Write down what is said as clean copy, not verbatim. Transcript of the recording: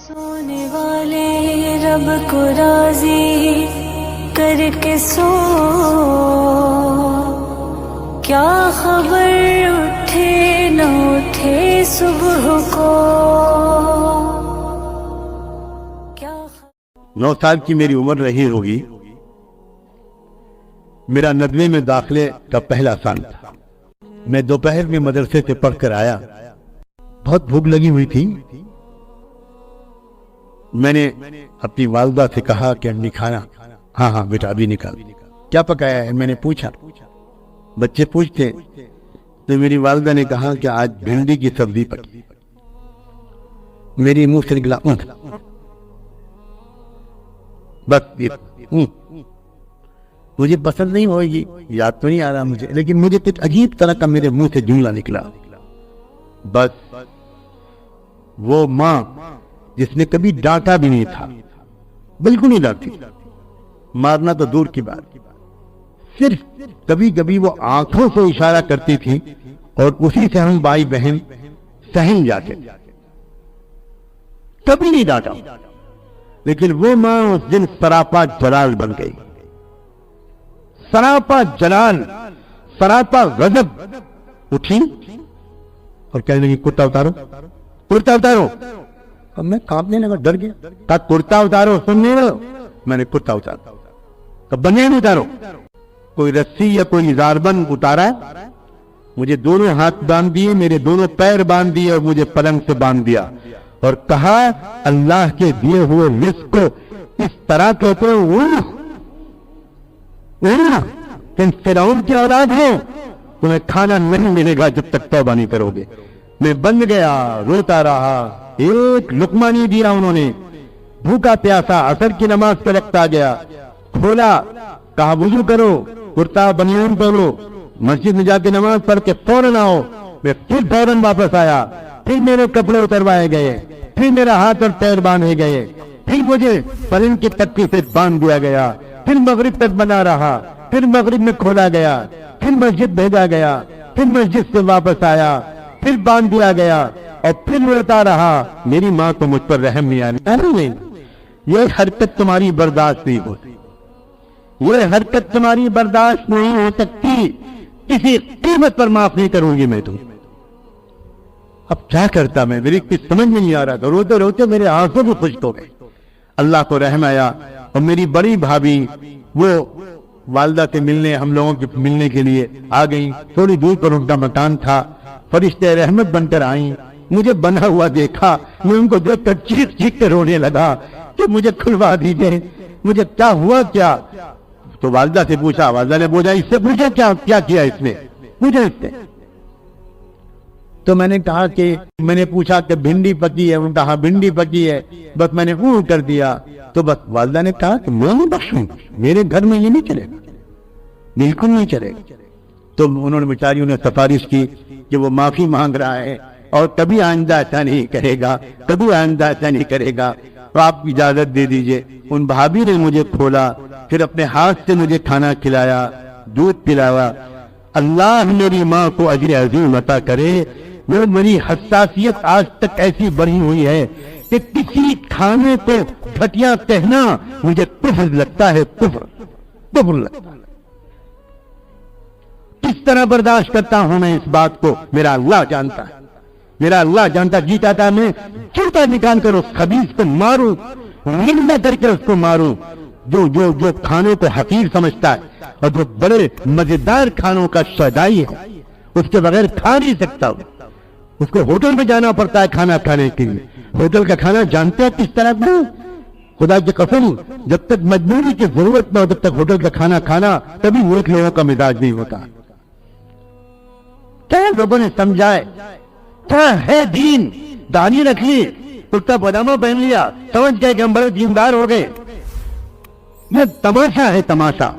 سونے والے رب کو راضی کر کے سو، کیا خبر اٹھے نہ اٹھے صبح کو، کیا 9 سال کی میری عمر رہی ہوگی، میرا 90 میں داخلے کا پہلا سال تھا۔ میں دوپہر میں مدرسے سے پڑھ کر آیا، بہت بھوک لگی ہوئی تھی۔ میں نے اپنی والدہ سے کہا کہ امی کھانا، ہاں بیٹا ابھی نکال۔ کیا پکایا ہے میں نے پوچھا، بچے پوچھتے تو میری والدہ نے کہا کہ آج بھنڈی کی سبزی پکی۔ میری منہ سے نکلا بس مجھے پسند نہیں ہوگی، یاد تو نہیں آ رہا مجھے، لیکن مجھے کچھ عجیب طرح کا میرے منہ سے جملہ نکلا، بس وہ ماں جس نے کبھی ڈانٹا بھی نہیں تھا، بالکل نہیں ڈانٹتی، مارنا تو دور کی بات، صرف کبھی کبھی وہ آنکھوں سے اشارہ کرتی تھی اور اسی سے ہم بھائی بہن سہم جاتے، کبھی نہیں ڈانٹا، لیکن وہ ماں اس دن سراپا جلال بن گئی، سراپا جلال، سراپا غضب اٹھی اور کہنے لگی کرتا اتارو، کرتا اتارو۔ اب میں کانپنے لگا، ڈر گیا، کہا کرتا اتارو، سن نہیں رہے ہو؟ میں نے کرتا اتارا، کہا بنیان اتارو، کوئی رسی یا کوئی نظار بند اتارا ہے، مجھے دونوں ہاتھ باندھ دیے، میرے دونوں پیر باندھ دیے اور مجھے پلنگ سے باندھ دیا اور کہا اللہ کے دیے ہوئے رزق کو اس طرح کہتے ہو کہ فرعون کی اولاد ہے، تمہیں کھانا نہیں ملے گا جب تک توبہ نہیں کرو گے۔ میں بند گیا، روتا رہا، ایک لقمہ نہیں دیا انہوں نے، بھوکا پیاسا، عصر کی نماز پہ رکھتا گیا، کھولا، کہا وضو کرو، کرتا بنیان پہنو، مسجد میں جا کے نماز پڑھ کے فوراً آؤ۔ میں پھر فوراً واپس آیا، پھر میرے کپڑے اتروائے گئے، پھر میرا ہاتھ اور پیر باندھے گئے، پھر مجھے پلنگ کی تکتی سے باندھ دیا گیا، پھر مغرب تک بنا رہا، پھر مغرب میں کھولا گیا، پھر مسجد بھیجا گیا، پھر مسجد سے واپس آیا، پھر باندھ دیا گیا اور پھر روتا رہا۔ میری ماں کو مجھ پر رحم نہیں آیا، یہ حرکت تمہاری برداشت نہیں ہوتی، یہ حرکت تمہاری برداشت نہیں ہو سکتی، کسی قیمت پر معاف نہیں کروں گی میں تم۔ اب کیا کرتا میں، میری کچھ سمجھ میں نہیں آ رہا تھا، روتے روتے میرے آنسوں بھی خشک ہو گئے۔ اللہ کو رحم آیا اور میری بڑی بھابھی وہ والدہ سے ملنے، ہم لوگوں کے ملنے کے لیے آ گئیں، تھوڑی دور پر ان کا مکان تھا، فرشتے رحمت بن کر آئیں، مجھے بنا ہوا دیکھا، میں ان کو دیکھ کر چیخ چیخ کر رونے لگا کہ مجھے کھلوا دیجئے، مجھے کیا ہوا کیا؟ تو والدہ سے پوچھا، والدہ نے بولا اس سے پوچھا کیا کیا اس نے، مجھے اس نے۔ تو میں نے کہا کہ میں نے پوچھا کہ بھنڈی پکی ہے، انہوں نے کہا بھنڈی پکی ہے، بس میں نے کر دیا۔ تو بس والدہ نے کہا کہ میں نہیں بخشوں، میرے گھر میں یہ نہیں چلے گا، بالکل نہیں چلے گا۔ تو انہوں نے بیچاریوں نے سفارش کی کہ وہ معافی مانگ رہا ہے اور کبھی آئندہ ایسا نہیں کرے گا، کبھی آئندہ ایسا نہیں کرے گا، تو آپ اجازت دے دیجئے۔ ان بھابھی نے مجھے کھولا، پھر اپنے ہاتھ سے مجھے کھانا کھلایا، دودھ پلایا۔ اللہ میری ماں کو اجر عظیم عطا کرے، وہ میری حساسیت آج تک ایسی بڑھی ہوئی ہے کہ کسی کھانے کو گھٹیا کہنا مجھے کفر لگتا ہے، کفر لگتا ہے۔ کس طرح برداشت کرتا ہوں میں اس بات کو، میرا اللہ جانتا ہے، میرا اللہ جانتا۔ جیتا تھا میں جوتا نکال کر اس خبیث کو ماروں، نندا کر کے اس کو ماروں جو کھانے کو حقیر سمجھتا ہے اور جو بڑے مزیدار کھانوں کا شہدائی ہے، اس کے بغیر کھا نہیں سکتا ہوں۔ اس کو ہوٹل میں جانا پڑتا ہے کھانا کھانے کے لیے، ہوٹل کا کھانا جانتے ہیں کس طرح کا؟ خدا کی قسم، جب تک مجبوری کی ضرورت نہ ہو تب تک ہوٹل کا کھانا کھانا کبھی نیک لوگوں کا مزاج نہیں ہوتا۔ کیا لوگوں نے سمجھائے، کیا ہے دین، دانی رکھ لی، کرتا پاجامہ پہن لیا، سمجھ گئے کہ ہم بڑے دیندار ہو گئے۔ یہ تماشا ہے، تماشا۔